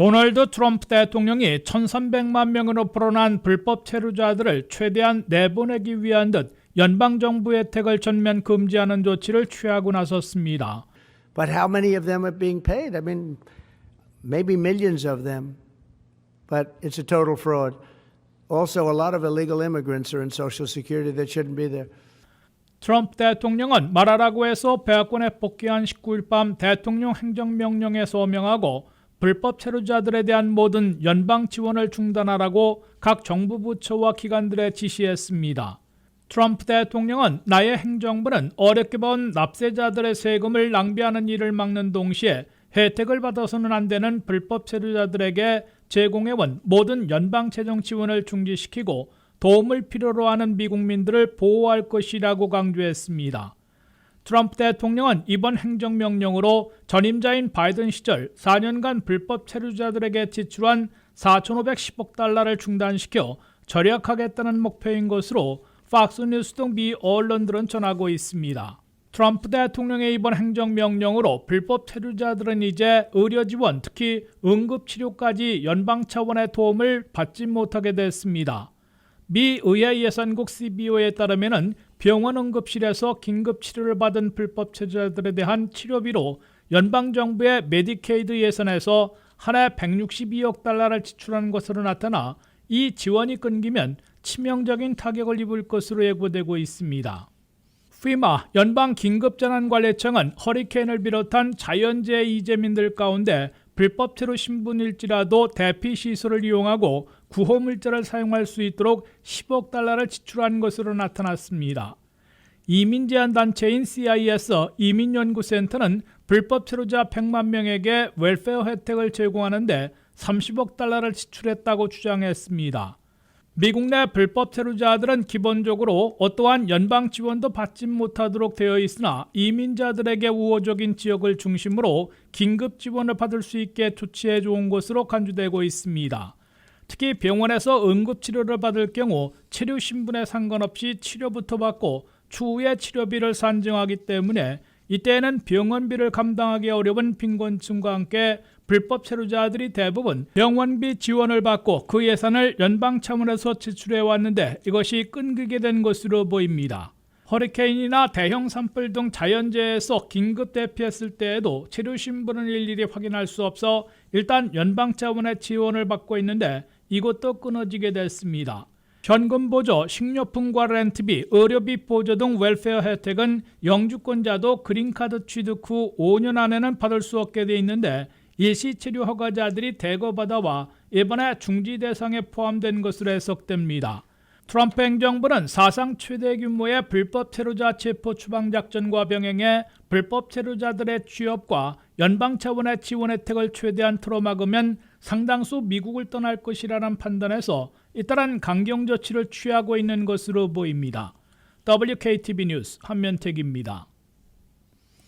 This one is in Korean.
도널드 트럼프 대통령이 1,300만 명으로 불어난 불법 체류자들을 최대한 내보내기 위한 듯 연방정부 혜택을 전면 금지하는 조치를 취하고 나섰습니다. But how many of them are being paid? I mean, maybe millions of them, but it's a total fraud. Also, a lot of illegal immigrants are in Social Security that shouldn't be there. 트럼프 대통령은 말하라고 해서 백악관에 복귀한 19일 밤 대통령 행정명령에 서명하고 불법 체류자들에 대한 모든 연방 지원을 중단하라고 각 정부 부처와 기관들에 지시했습니다. 트럼프 대통령은 나의 행정부는 어렵게 번 납세자들의 세금을 낭비하는 일을 막는 동시에 혜택을 받아서는 안 되는 불법 체류자들에게 제공해온 모든 연방 재정 지원을 중지시키고 도움을 필요로 하는 미국민들을 보호할 것이라고 강조했습니다. 트럼프 대통령은 이번 행정명령으로 전임자인 바이든 시절 4년간 불법 체류자들에게 지출한 4,510억 달러를 중단시켜 절약하겠다는 목표인 것으로 팍스뉴스 등 미 언론들은 전하고 있습니다. 트럼프 대통령의 이번 행정명령으로 불법 체류자들은 이제 의료지원, 특히 응급치료까지 연방 차원의 도움을 받지 못하게 됐습니다. 미 의회 예산국 CBO에 따르면 병원 응급실에서 긴급 치료를 받은 불법 체류자들에 대한 치료비로 연방정부의 메디케이드 예산에서 한 해 162억 달러를 지출하는 것으로 나타나 이 지원이 끊기면 치명적인 타격을 입을 것으로 예고되고 있습니다. FEMA 연방긴급재난관리청은 허리케인을 비롯한 자연재해 이재민들 가운데 불법 체류 신분일지라도 대피시설을 이용하고 구호물자를 사용할 수 있도록 10억 달러를 지출한 것으로 나타났습니다. 이민제한단체인 CIS 이민연구센터는 불법 체류자 100만 명에게 웰페어 혜택을 제공하는데 30억 달러를 지출했다고 주장했습니다. 미국 내 불법 체류자들은 기본적으로 어떠한 연방 지원도 받지 못하도록 되어 있으나 이민자들에게 우호적인 지역을 중심으로 긴급 지원을 받을 수 있게 조치해 좋은 것으로 간주되고 있습니다. 특히 병원에서 응급치료를 받을 경우 체류 신분에 상관없이 치료부터 받고 추후에 치료비를 산정하기 때문에 이때에는 병원비를 감당하기 어려운 빈곤층과 함께 불법 체류자들이 대부분 병원비 지원을 받고 그 예산을 연방 차원에서 지출해 왔는데 이것이 끊기게 된 것으로 보입니다. 허리케인이나 대형 산불 등 자연재해에서 긴급 대피했을 때에도 치료 신분을 일일이 확인할 수 없어 일단 연방 차원의 지원을 받고 있는데 이것도 끊어지게 됐습니다. 현금 보조, 식료품과 렌트비, 의료비 보조 등 웰페어 혜택은 영주권자도 그린카드 취득 후 5년 안에는 받을 수 없게 돼 있는데 일시치료 허가자들이 대거 받아와 이번에 중지 대상에 포함된 것으로 해석됩니다. 트럼프 행정부는 사상 최대 규모의 불법 체류자 체포 추방 작전과 병행해 불법 체류자들의 취업과 연방 차원의 지원 혜택을 최대한 틀어막으면 상당수 미국을 떠날 것이라는 판단에서 잇따른 강경 조치를 취하고 있는 것으로 보입니다. WKTV 뉴스 한면택입니다.